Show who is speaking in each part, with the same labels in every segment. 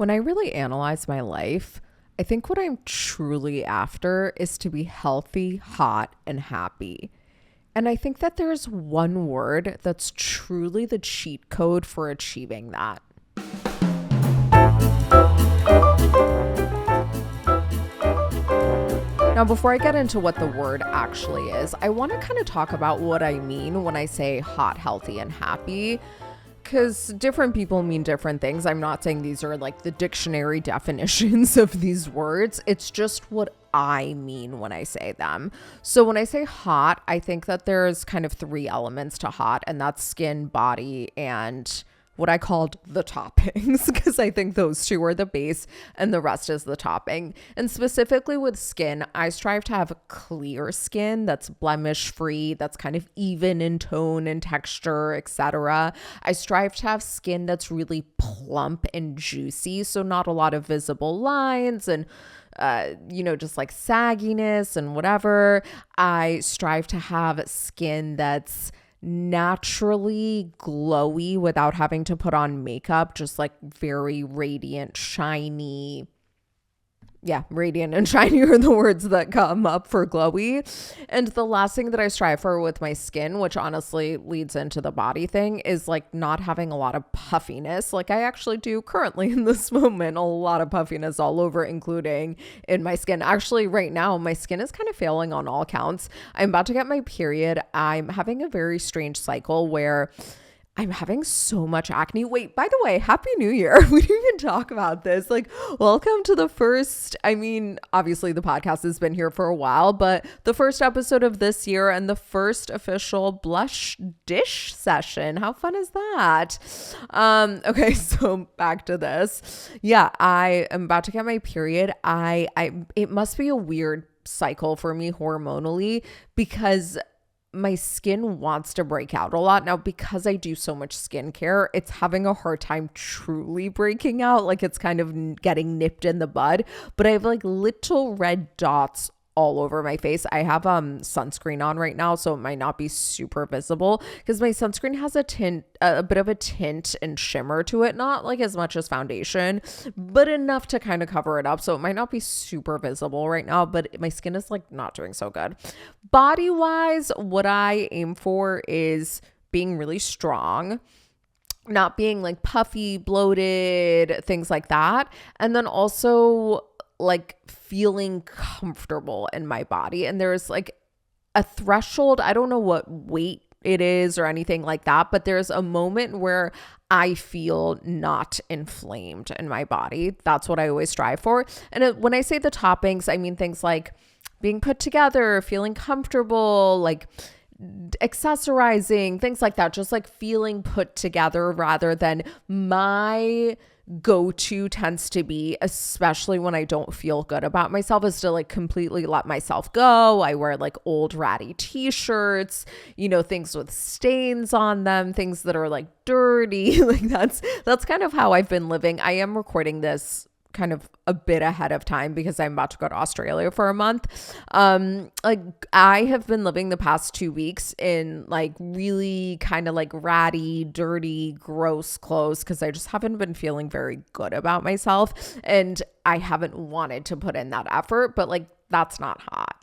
Speaker 1: When I really analyze my life, I think what I'm truly after is to be healthy, hot, and happy. And I think that there's one word that's truly the cheat code for achieving that. Now, before I get into what the word actually is, I want to kind of talk about what I mean when I say hot, healthy, and happy. Because different people mean different things. I'm not saying these are like the dictionary definitions of these words. It's just what I mean when I say them. So when I say hot, I think that there's kind of three elements to hot, and that's skin, body, and what I called the toppings, because I think those two are the base and the rest is the topping. And specifically with skin, I strive to have clear skin that's blemish free, that's kind of even in tone and texture, etc. I strive to have skin that's really plump and juicy, so not a lot of visible lines and just like sagginess and whatever. I strive to have skin that's naturally glowy without having to put on makeup, just like very radiant, shiny. Yeah, radiant and shiny are the words that come up for glowy. And the last thing that I strive for with my skin, which honestly leads into the body thing, is like not having a lot of puffiness. Like I actually do currently in this moment, a lot of puffiness all over, including in my skin. Actually, right now, my skin is kind of failing on all counts. I'm about to get my period. I'm having a very strange cycle where I'm having so much acne. Wait, by the way, Happy New Year. We didn't even talk about this. Like, welcome to the first, obviously the podcast has been here for a while, but the first episode of this year and the first official blush dish session. How fun is that? Okay, so back to this. Yeah, I am about to get my period. It must be a weird cycle for me hormonally because my skin wants to break out a lot. Now, because I do so much skincare, it's having a hard time truly breaking out. Like it's kind of getting nipped in the bud, but I have like little red dots all over my face. I have sunscreen on right now, so it might not be super visible because my sunscreen has a bit of a tint and shimmer to it, not like as much as foundation, but enough to kind of cover it up. So it might not be super visible right now, but my skin is like not doing so good. Body wise, what I aim for is being really strong, not being like puffy, bloated, things like that. And then also like feeling comfortable in my body. And there's like a threshold. I don't know what weight it is or anything like that, but there's a moment where I feel not inflamed in my body. That's what I always strive for. And when I say the toppings, I mean things like being put together, feeling comfortable, like accessorizing, things like that, just like feeling put together rather than my go-to tends to be, especially when I don't feel good about myself, is to like completely let myself go. I wear like old ratty t-shirts, things with stains on them, things that are like dirty. Like that's kind of how I've been living. I am recording this kind of a bit ahead of time because I'm about to go to Australia for a month. Like I have been living the past 2 weeks in like really kind of like ratty, dirty, gross clothes because I just haven't been feeling very good about myself and I haven't wanted to put in that effort, but like that's not hot,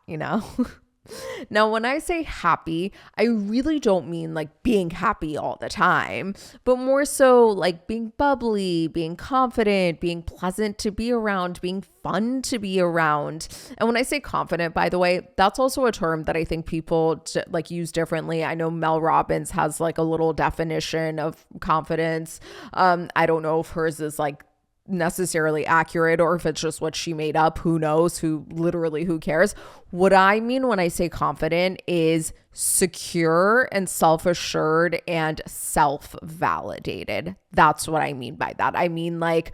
Speaker 1: Now, when I say happy, I really don't mean like being happy all the time, but more so like being bubbly, being confident, being pleasant to be around, being fun to be around. And when I say confident, by the way, that's also a term that I think people like use differently. I know Mel Robbins has like a little definition of confidence. I don't know if hers is like necessarily accurate or if it's just what she made up. Who knows? Who cares? What I mean when I say confident is secure and self-assured and self-validated. That's what I mean by that. I mean like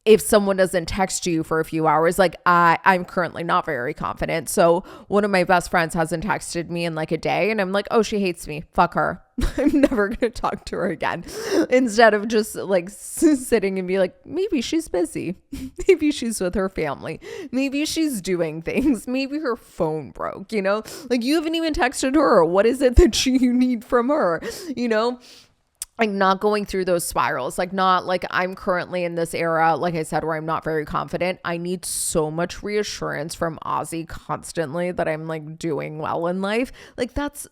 Speaker 1: if someone doesn't text you for a few hours, like I'm currently not very confident. So one of my best friends hasn't texted me in like a day and I'm like, oh, she hates me. Fuck her. I'm never going to talk to her again. Instead of just like sitting and be like, maybe she's busy. Maybe she's with her family. Maybe she's doing things. Maybe her phone broke, like you haven't even texted her. What is it that you need from her, like not going through those spirals, like not like I'm currently in this era, like I said, where I'm not very confident. I need so much reassurance from Ozzy constantly that I'm like doing well in life. Like that's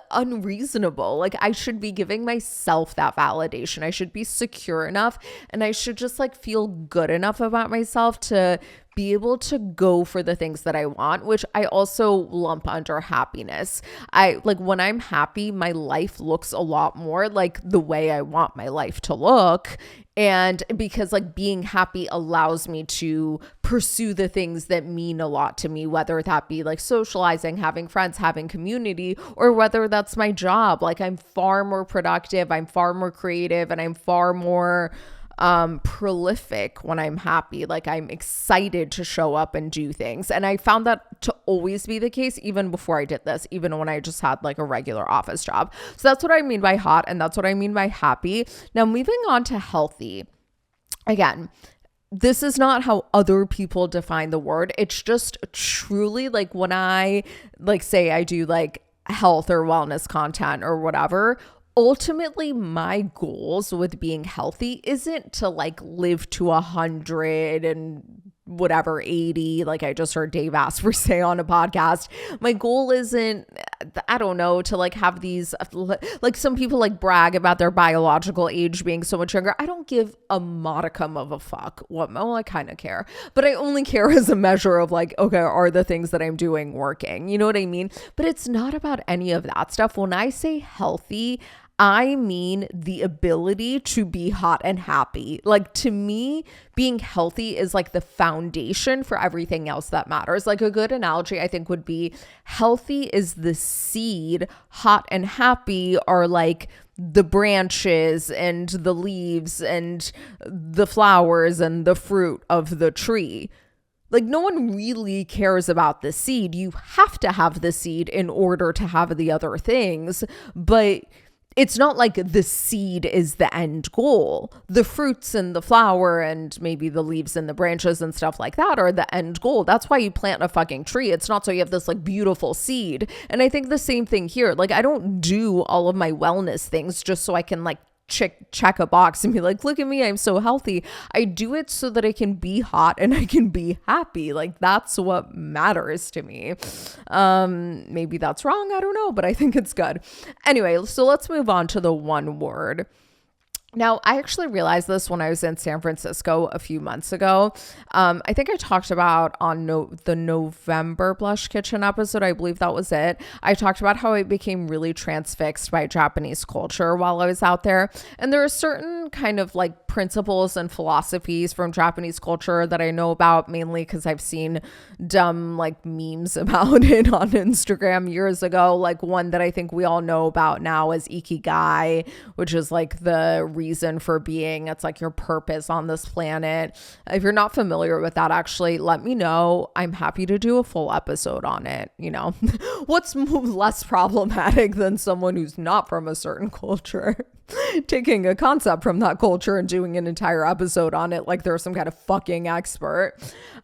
Speaker 1: unreasonable. Like I should be giving myself that validation. I should be secure enough and I should just like feel good enough about myself to be able to go for the things that I want, which I also lump under happiness. I like when I'm happy, my life looks a lot more like the way I want my life to look. And because like being happy allows me to pursue the things that mean a lot to me, whether that be like socializing, having friends, having community, or whether that's my job. Like I'm far more productive, I'm far more creative, and I'm far more prolific when I'm happy. Like I'm excited to show up and do things. And I found that to always be the case even before I did this, even when I just had like a regular office job. So that's what I mean by hot, and that's what I mean by happy. Now moving on to healthy. Again, this is not how other people define the word. It's just truly like when I like say I do like health or wellness content or whatever, ultimately my goals with being healthy isn't to like live to 100 and whatever 80, like I just heard Dave Asper say on a podcast. My goal isn't, I don't know, to like have these, like some people like brag about their biological age being so much younger. I don't give a modicum of a fuck. Well, I kind of care, but I only care as a measure of like, okay, are the things that I'm doing working? You know what I mean? But it's not about any of that stuff. When I say healthy, I mean the ability to be hot and happy. Like to me, being healthy is like the foundation for everything else that matters. Like a good analogy I think would be healthy is the seed, hot and happy are like the branches and the leaves and the flowers and the fruit of the tree. Like no one really cares about the seed. You have to have the seed in order to have the other things, but it's not like the seed is the end goal. The fruits and the flower and maybe the leaves and the branches and stuff like that are the end goal. That's why you plant a fucking tree. It's not so you have this like beautiful seed. And I think the same thing here. Like I don't do all of my wellness things just so I can like check a box and be like, look at me, I'm so healthy. I do it so that I can be hot and I can be happy. Like that's what matters to me. Maybe that's wrong, I don't know, but I think it's good. Anyway, so let's move on to the one word. Now, I actually realized this when I was in San Francisco a few months ago. I think I talked about on the November Blush Kitchen episode, I believe that was it. I talked about how I became really transfixed by Japanese culture while I was out there. And there are certain kind of like principles and philosophies from Japanese culture that I know about, mainly because I've seen dumb like memes about it on Instagram years ago. Like one that I think we all know about now is Ikigai, which is like the reason for being. It's like your purpose on this planet. If you're not familiar with that, actually let me know. I'm happy to do a full episode on it. You know, what's less problematic than someone who's not from a certain culture taking a concept from that culture and doing an entire episode on it like they're some kind of fucking expert.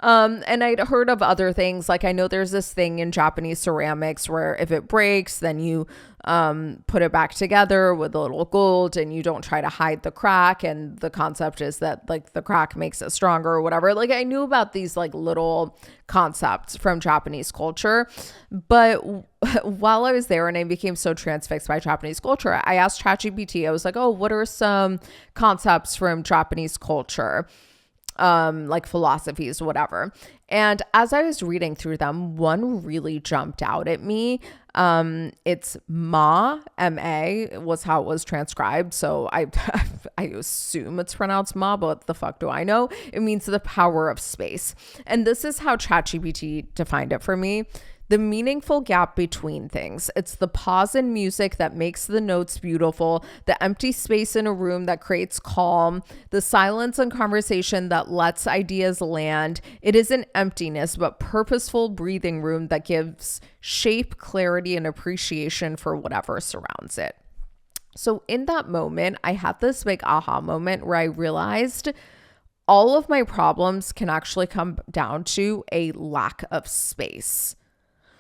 Speaker 1: And I'd heard of other things. Like I know there's this thing in Japanese ceramics where if it breaks, then you put it back together with a little gold and you don't try to hide the crack. And the concept is that like the crack makes it stronger or whatever. Like I knew about these like little concepts from Japanese culture, but while I was there and I became so transfixed by Japanese culture, I asked ChatGPT, I was like, oh, what are some concepts from Japanese culture? Like philosophies, whatever. And as I was reading through them, one really jumped out at me. It's M-A was how it was transcribed. So I assume it's pronounced ma, but what the fuck do I know? It means the power of space. And this is how ChatGPT defined it for me. The meaningful gap between things. It's the pause in music that makes the notes beautiful, the empty space in a room that creates calm, the silence and conversation that lets ideas land. It is an emptiness, but purposeful breathing room that gives shape, clarity, and appreciation for whatever surrounds it. So in that moment, I had this big aha moment where I realized all of my problems can actually come down to a lack of space.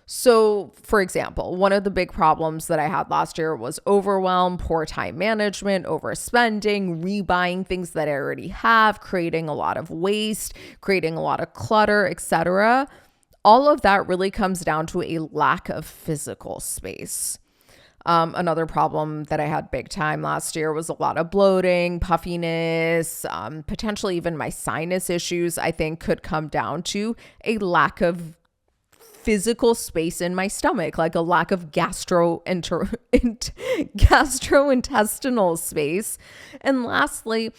Speaker 1: So, for example, one of the big problems that I had last year was overwhelm, poor time management, overspending, rebuying things that I already have, creating a lot of waste, creating a lot of clutter, etc. All of that really comes down to a lack of physical space. Another problem that I had big time last year was a lot of bloating, puffiness, potentially even my sinus issues, I think could come down to a lack of physical space in my stomach, like a lack of gastrointestinal space. And lastly,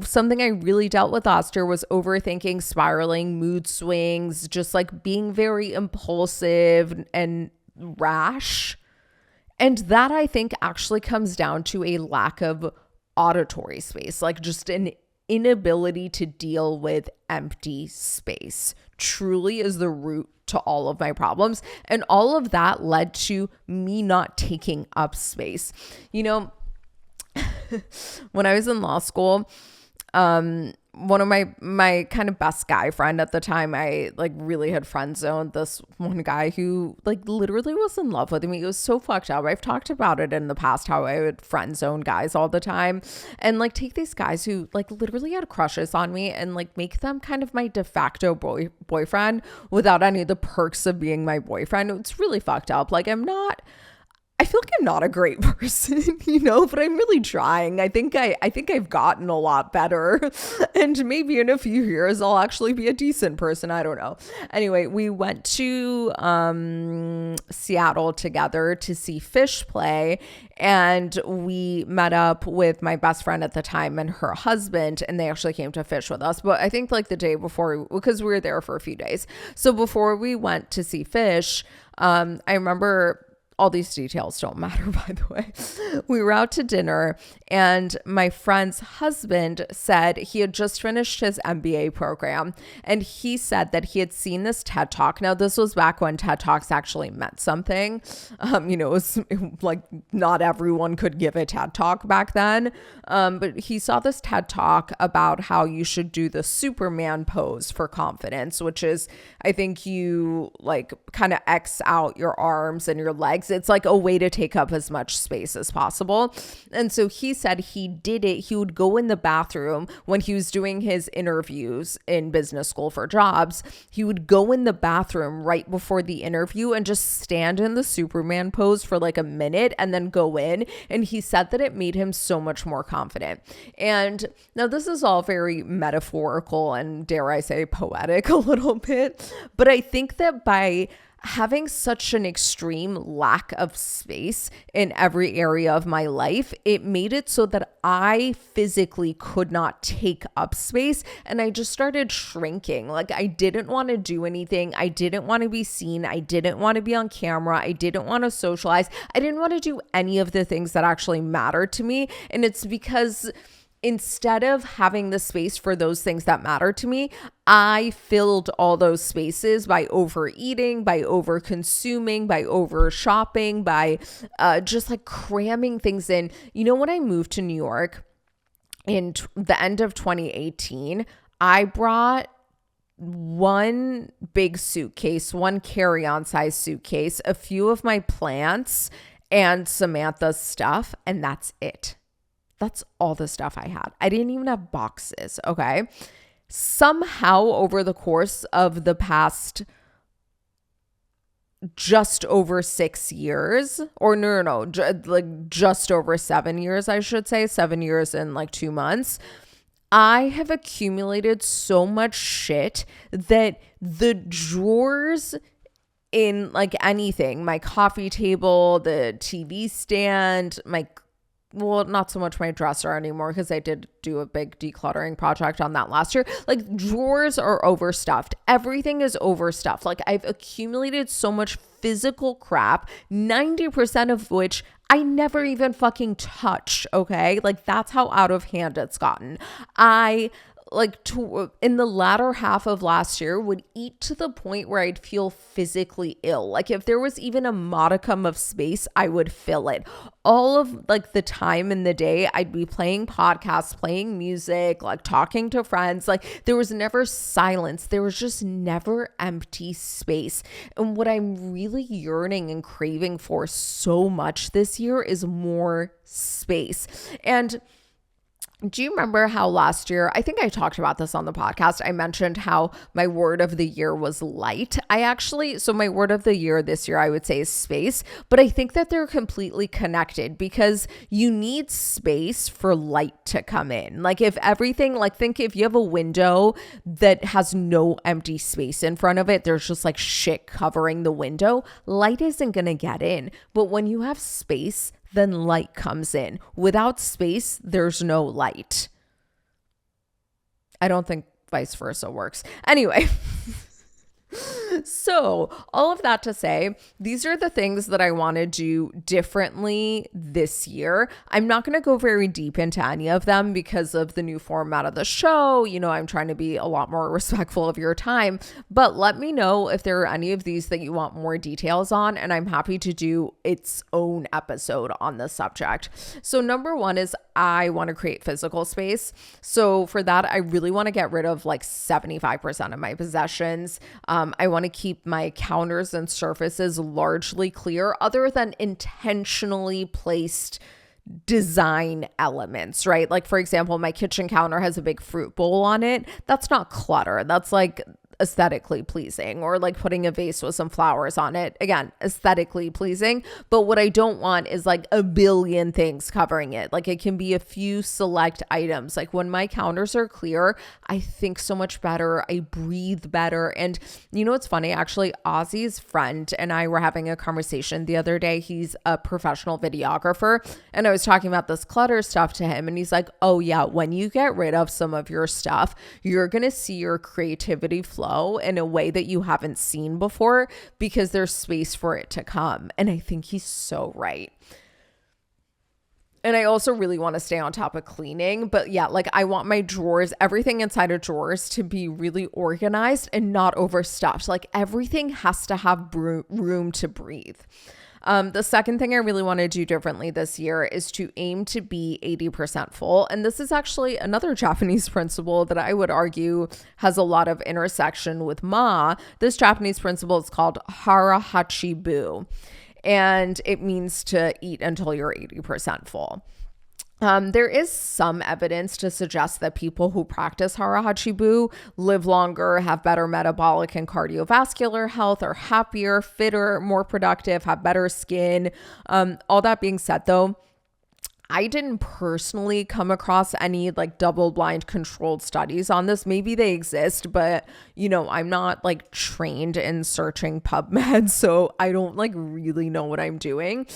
Speaker 1: something I really dealt with last year was overthinking, spiraling, mood swings, just like being very impulsive and rash. And that I think actually comes down to a lack of auditory space, like just an inability to deal with empty space truly is the root to all of my problems. And all of that led to me not taking up space. You know, when I was in law school, one of my kind of best guy friend at the time, I like really had friend zoned this one guy who like literally was in love with me. It was so fucked up. I've talked about it in the past, how I would friend zone guys all the time and like take these guys who like literally had crushes on me and like make them kind of my de facto boyfriend without any of the perks of being my boyfriend. It's really fucked up. Like I feel like I'm not a great person, you know, but I'm really trying. I think I've gotten a lot better, and maybe in a few years I'll actually be a decent person. I don't know. Anyway, we went to Seattle together to see Phish play, and we met up with my best friend at the time and her husband, and they actually came to Phish with us. But I think like the day before, because we were there for a few days. So before we went to see Phish, I remember. All these details don't matter, by the way. We were out to dinner and my friend's husband said he had just finished his MBA program. And he said that he had seen this TED Talk. Now, this was back when TED Talks actually meant something. You know, it was like not everyone could give a TED Talk back then. But he saw this TED Talk about how you should do the Superman pose for confidence, which is, I think you like kind of X out your arms and your legs. It's like a way to take up as much space as possible. And so he said he did it. He would go in the bathroom when he was doing his interviews in business school for jobs. He would go in the bathroom right before the interview and just stand in the Superman pose for like a minute and then go in. And he said that it made him so much more confident. And now this is all very metaphorical and dare I say poetic a little bit. But I think that by having such an extreme lack of space in every area of my life, it made it so that I physically could not take up space and I just started shrinking. Like I didn't want to do anything. I didn't want to be seen. I didn't want to be on camera. I didn't want to socialize. I didn't want to do any of the things that actually mattered to me. And it's because instead of having the space for those things that matter to me, I filled all those spaces by overeating, by over consuming, by over shopping, by just like cramming things in. You know, when I moved to New York in the end of 2018, I brought one big suitcase, one carry-on size suitcase, a few of my plants and Samantha's stuff, and that's it. That's all the stuff I had. I didn't even have boxes, okay? Somehow over the course of the past just over 6 years, or like just over 7 years, I should say, 7 years and like 2 months, I have accumulated so much shit that the drawers in like anything, my coffee table, the TV stand, well, not so much my dresser anymore because I did do a big decluttering project on that last year. Like drawers are overstuffed. Everything is overstuffed. Like I've accumulated so much physical crap, 90% of which I never even fucking touch. Okay. Like that's how out of hand it's gotten. I in the latter half of last year would eat to the point where I'd feel physically ill. Like if there was even a modicum of space, I would fill it. All of like the time in the day, I'd be playing podcasts, playing music, like talking to friends. Like there was never silence. There was just never empty space. And what I'm really yearning and craving for so much this year is more space. And do you remember how last year, I think I talked about this on the podcast, I mentioned how my word of the year was light. So my word of the year this year, I would say is space, but I think that they're completely connected because you need space for light to come in. Like if everything, like think if you have a window that has no empty space in front of it, there's just like shit covering the window, light isn't going to get in. But when you have space, then light comes in. Without space, there's no light. I don't think vice versa works. Anyway, so all of that to say, these are the things that I want to do differently this year. I'm not going to go very deep into any of them because of the new format of the show. You know, I'm trying to be a lot more respectful of your time, but let me know if there are any of these that you want more details on, and I'm happy to do its own episode on the subject. So number one is I want to create physical space. So for that, I really want to get rid of like 75% of my possessions. I want to keep my counters and surfaces largely clear other than intentionally placed design elements, right? Like for example, my kitchen counter has a big fruit bowl on it. That's not clutter. That's like aesthetically pleasing, or like putting a vase with some flowers on it. Again, aesthetically pleasing. But what I don't want is like a billion things covering it. Like it can be a few select items. Like when my counters are clear, I think so much better. I breathe better. And you know what's funny? Actually, Ozzy's friend and I were having a conversation the other day. He's a professional videographer. And I was talking about this clutter stuff to him. And he's like, oh yeah, when you get rid of some of your stuff, you're going to see your creativity flow in a way that you haven't seen before because there's space for it to come. And I think he's so right. And I also really want to stay on top of cleaning. But yeah, like I want my drawers, everything inside of drawers to be really organized and not overstuffed. Like everything has to have room to breathe. The second thing I really want to do differently this year is to aim to be 80% full. And this is actually another Japanese principle that I would argue has a lot of intersection with Ma. This Japanese principle is called Hara Hachibu, and it means to eat until you're 80% full. There is some evidence to suggest that people who practice Hara Hachibu live longer, have better metabolic and cardiovascular health, are happier, fitter, more productive, have better skin. All that being said, though, I didn't personally come across any like double-blind controlled studies on this. Maybe they exist, but you know, I'm not like trained in searching PubMed, so I don't like really know what I'm doing.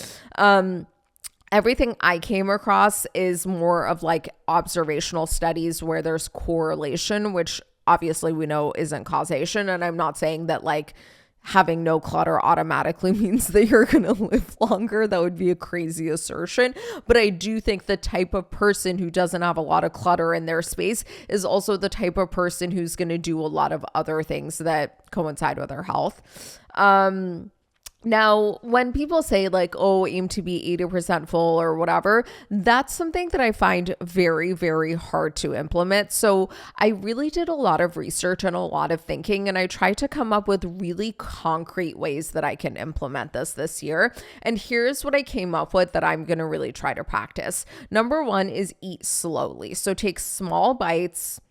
Speaker 1: Everything I came across is more of like observational studies where there's correlation, which obviously we know isn't causation. And I'm not saying that like having no clutter automatically means that you're going to live longer. That would be a crazy assertion. But I do think the type of person who doesn't have a lot of clutter in their space is also the type of person who's going to do a lot of other things that coincide with their health. Now, when people say like, oh, aim to be 80% full or whatever, that's something that I find very, very hard to implement. So I really did a lot of research and a lot of thinking, and I tried to come up with really concrete ways that I can implement this year. And here's what I came up with that I'm going to really try to practice. Number one is eat slowly. So take small bites.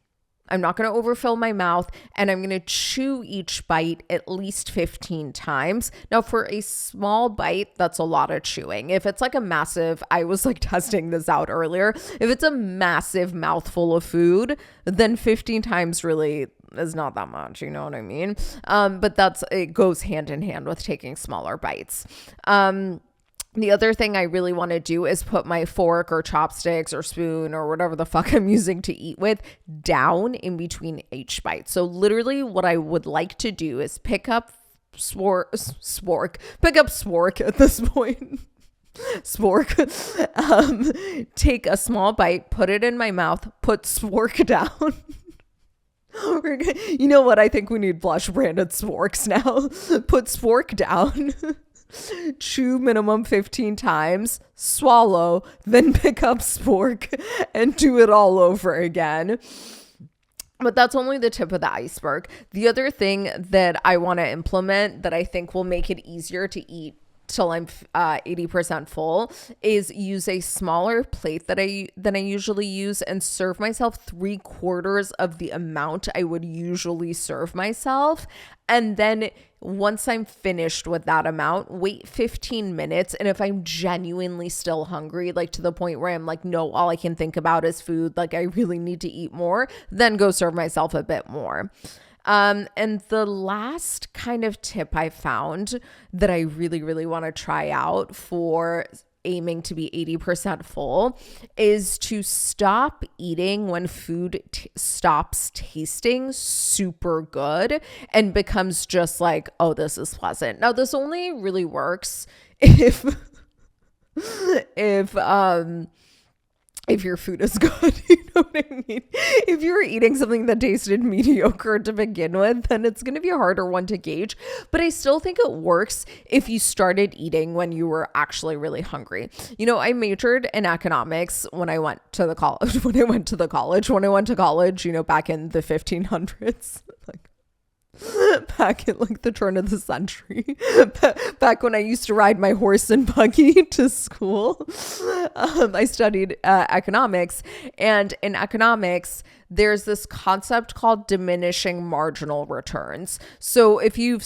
Speaker 1: I'm not going to overfill my mouth, and I'm going to chew each bite at least 15 times. Now, for a small bite, that's a lot of chewing. If it's like a massive, I was like testing this out earlier. If it's a massive mouthful of food, then 15 times really is not that much, you know what I mean? But it goes hand in hand with taking smaller bites. The other thing I really want to do is put my fork or chopsticks or spoon or whatever the fuck I'm using to eat with down in between each bite. So literally what I would like to do is pick up spork at this point. Spork. Take a small bite, put it in my mouth, put spork down. You know what? I think we need Blush branded sporks now. Put spork down. Chew minimum 15 times, swallow, then pick up spork and do it all over again. But that's only the tip of the iceberg. The other thing that I want to implement that I think will make it easier to eat till I'm 80% full is use a smaller plate than I usually use and serve myself 3/4 of the amount I would usually serve myself. And then once I'm finished with that amount, wait 15 minutes. And if I'm genuinely still hungry, like to the point where I'm like, no, all I can think about is food, like I really need to eat more, then go serve myself a bit more. And the last kind of tip I found that I really, really want to try out for aiming to be 80% full is to stop eating when food stops tasting super good and becomes just like, oh, this is pleasant. Now, this only really works if your food is good, you know what I mean? If you're eating something that tasted mediocre to begin with, then it's going to be a harder one to gauge. But I still think it works if you started eating when you were actually really hungry. You know, I majored in economics when I went to the college, when I went to college, you know, back in the 1500s, like back in like the turn of the century, back when I used to ride my horse and buggy to school. I studied economics, and in economics there's this concept called diminishing marginal returns. So if you've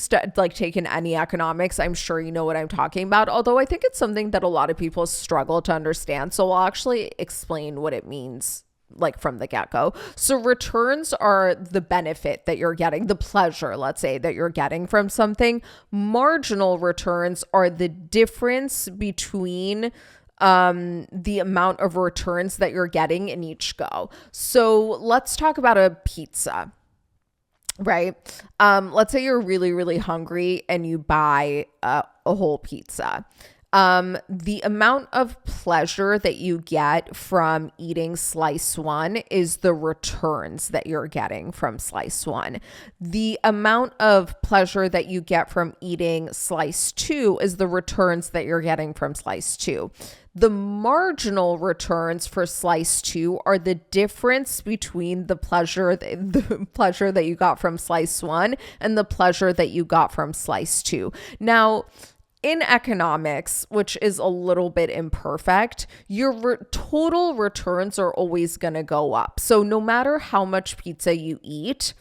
Speaker 1: taken any economics, I'm sure you know what I'm talking about, although I think it's something that a lot of people struggle to understand. So I'll actually explain what it means like from the get-go. So returns are the benefit that you're getting, the pleasure, let's say, that you're getting from something. Marginal returns are the difference between the amount of returns that you're getting in each go. So let's talk about a pizza, right? Let's say you're really, really hungry and you buy a whole pizza. The amount of pleasure that you get from eating slice one is the returns that you're getting from slice one. The amount of pleasure that you get from eating slice two is the returns that you're getting from slice two. The marginal returns for slice two are the difference between the pleasure that you got from slice one and the pleasure that you got from slice two. Now, in economics, which is a little bit imperfect, your total returns are always going to go up. So no matter how much pizza you eat,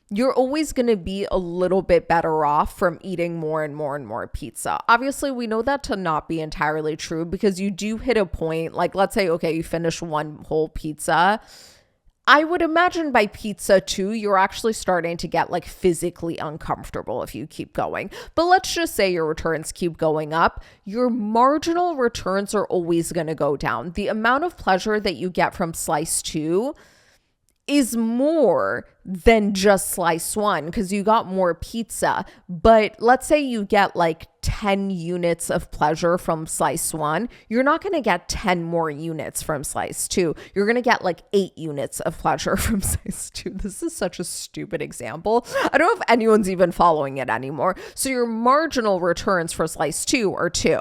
Speaker 1: you're always going to be a little bit better off from eating more and more and more pizza. Obviously, we know that to not be entirely true because you do hit a point, like let's say, okay, you finish one whole pizza. I would imagine by pizza 2, you're actually starting to get like physically uncomfortable if you keep going. But let's just say your returns keep going up. Your marginal returns are always going to go down. The amount of pleasure that you get from slice 2 is more than just slice 1 because you got more pizza. But let's say you get like 10 units of pleasure from slice 1. You're not going to get 10 more units from slice 2. You're going to get like 8 units of pleasure from slice 2. This is such a stupid example. I don't know if anyone's even following it anymore. So your marginal returns for slice 2 are 2.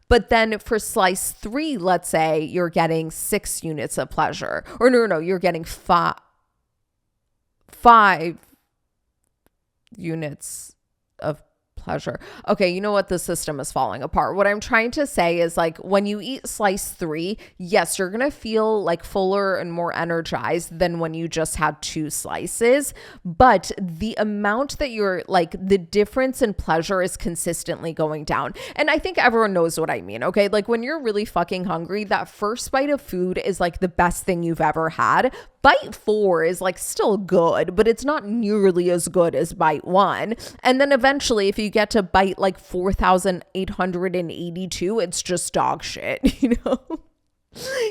Speaker 1: But then for slice 3, let's say you're getting 6 units of pleasure. Or no, you're getting 5 units of pleasure. Okay, you know what? The system is falling apart. What I'm trying to say is like when you eat slice 3, yes, you're going to feel like fuller and more energized than when you just had 2 slices. But the amount that you're like, the difference in pleasure is consistently going down. And I think everyone knows what I mean. Okay. Like when you're really fucking hungry, that first bite of food is like the best thing you've ever had. Bite 4 is like still good, but it's not nearly as good as bite 1. And then eventually, if you get to bite like 4,882, it's just dog shit, you know?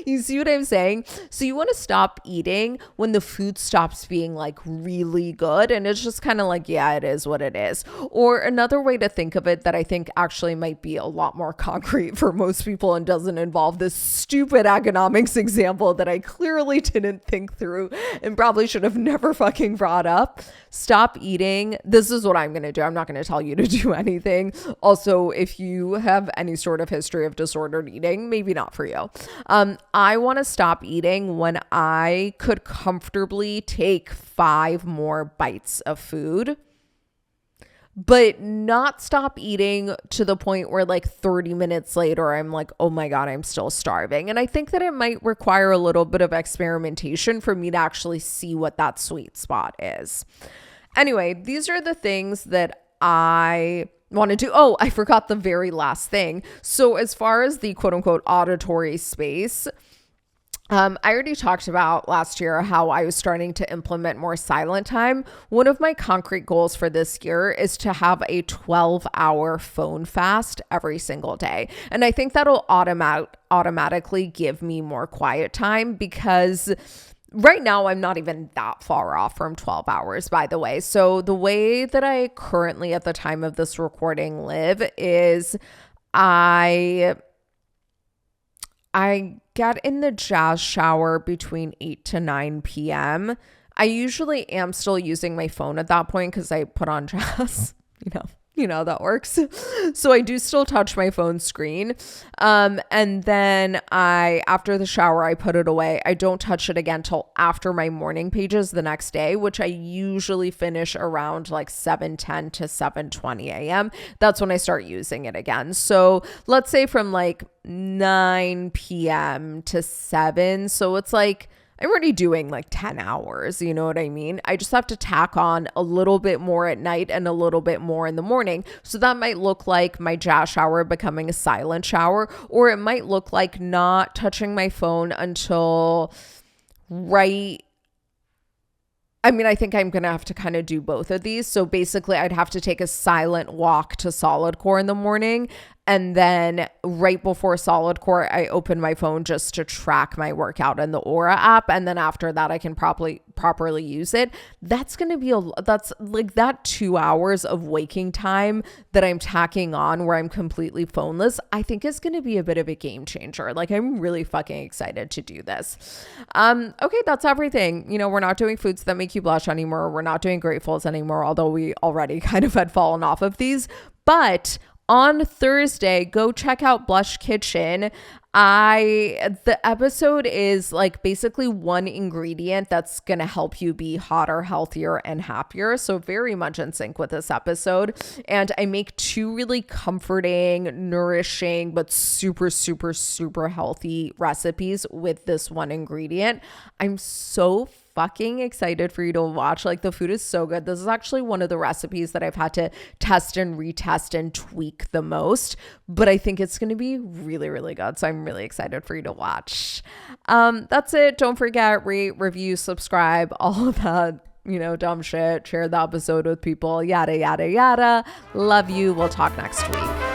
Speaker 1: You see what I'm saying? So you want to stop eating when the food stops being like really good. And it's just kind of like, yeah, it is what it is. Or another way to think of it that I think actually might be a lot more concrete for most people and doesn't involve this stupid economics example that I clearly didn't think through and probably should have never fucking brought up. Stop eating. This is what I'm going to do. I'm not going to tell you to do anything. Also, if you have any sort of history of disordered eating, maybe not for you. I want to stop eating when I could comfortably take 5 more bites of food, but not stop eating to the point where like 30 minutes later, I'm like, oh my God, I'm still starving. And I think that it might require a little bit of experimentation for me to actually see what that sweet spot is. Anyway, these are the things that I want to do. Oh, I forgot the very last thing. So as far as the quote unquote auditory space, I already talked about last year how I was starting to implement more silent time. One of my concrete goals for this year is to have a 12-hour phone fast every single day. And I think that'll automatically give me more quiet time because right now, I'm not even that far off from 12 hours, by the way. So the way that I currently, at the time of this recording, live is I get in the jazz shower between 8 to 9 p.m. I usually am still using my phone at that point because I put on jazz, you know, that works. So I do still touch my phone screen. And then after the shower, I put it away. I don't touch it again till after my morning pages the next day, which I usually finish around like 7:10 to 7:20 a.m. That's when I start using it again. So let's say from like 9 p.m. to 7. So it's like, I'm already doing like 10 hours, you know what I mean? I just have to tack on a little bit more at night and a little bit more in the morning. So that might look like my jazz shower becoming a silent shower, or it might look like not touching my phone until I think I'm going to have to kind of do both of these. So basically I'd have to take a silent walk to solid core in the morning. And then right before solid core, I open my phone just to track my workout in the Aura app. And then after that, I can properly use it. That's going to be that's like that 2 hours of waking time that I'm tacking on where I'm completely phoneless. I think is going to be a bit of a game changer. Like I'm really fucking excited to do this. Okay, that's everything. You know, we're not doing foods that make you blush anymore. We're not doing gratefuls anymore, although we already kind of had fallen off of these. But on Thursday, go check out Blush Kitchen. The episode is like basically one ingredient that's going to help you be hotter, healthier, and happier. So very much in sync with this episode. And I make 2 really comforting, nourishing, but super, super, super healthy recipes with this one ingredient. I'm so fucking excited for you to watch. Like the food is so good. This is actually one of the recipes that I've had to test and retest and tweak the most, but I think it's going to be really, really good. So I'm really excited for you to watch. That's it. Don't forget, rate, review, subscribe, all of that, dumb shit. Share the episode with people, yada, yada, yada. Love you. We'll talk next week.